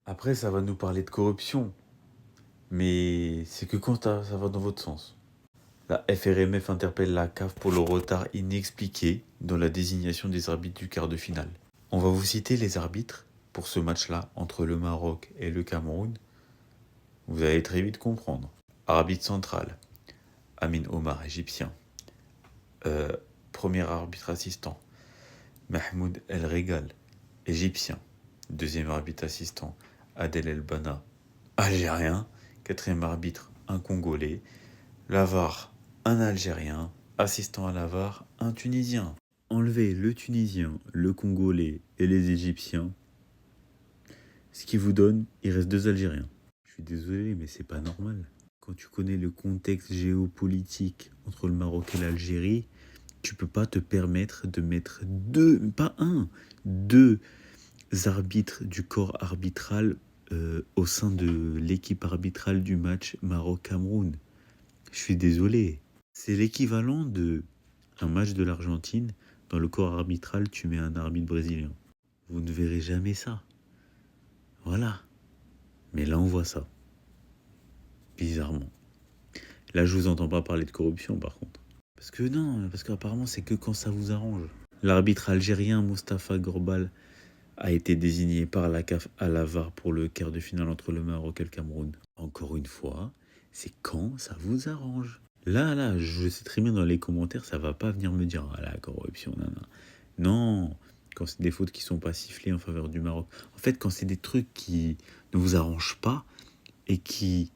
Après, ça va nous parler de corruption, mais c'est que quand ça va dans votre sens. La FRMF interpelle la CAF pour le retard inexpliqué dans la désignation des arbitres du quart de finale. On va vous citer les arbitres pour ce match-là entre le Maroc et le Cameroun. Vous allez très vite comprendre. Arbitre central, Amin Omar, égyptien. Premier arbitre assistant, Mahmoud El Regal, égyptien. Deuxième arbitre assistant, Adel El Bana, algérien. Quatrième arbitre, un Congolais. La VAR, un Algérien. Assistant à la VAR, un Tunisien. Enlevez le Tunisien, le Congolais et les Égyptiens. Ce qui vous donne, il reste 2 Algériens. Je suis désolé, mais c'est pas normal. Quand tu connais le contexte géopolitique entre le Maroc et l'Algérie, tu peux pas te permettre de mettre deux arbitres du corps arbitral au sein de l'équipe arbitrale du match Maroc-Cameroun. Je suis désolé. C'est l'équivalent de un match de l'Argentine. Dans le corps arbitral, tu mets un arbitre brésilien. Vous ne verrez jamais ça. Voilà. Mais là, on voit ça. Bizarrement. Là, je vous entends pas parler de corruption, par contre. Parce qu'apparemment, c'est que quand ça vous arrange. L'arbitre algérien Mustapha Gorbal a été désigné par la CAF à la VAR pour le quart de finale entre le Maroc et le Cameroun. Encore une fois, c'est quand ça vous arrange. Là, je sais très bien dans les commentaires, ça va pas venir me dire « Ah la corruption, nanana ». Non, quand c'est des fautes qui sont pas sifflées en faveur du Maroc. En fait, quand c'est des trucs qui ne vous arrangent pas et qui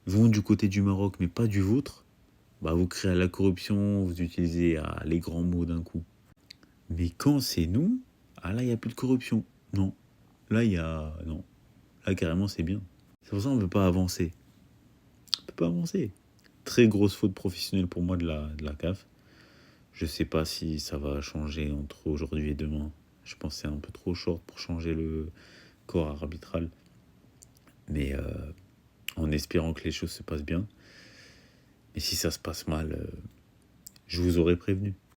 vont du côté du Maroc mais pas du vôtre, bah vous créez la corruption, vous utilisez les grands mots d'un coup. Mais quand c'est nous, là, il n'y a plus de corruption. Non. Non. Là, carrément, c'est bien. C'est pour ça qu'on ne peut pas avancer. On ne peut pas avancer. Très grosse faute professionnelle pour moi de la CAF. Je ne sais pas si ça va changer entre aujourd'hui et demain. Je pense que c'est un peu trop short pour changer le corps arbitral. Mais en espérant que les choses se passent bien. Mais si ça se passe mal, je vous aurais prévenu.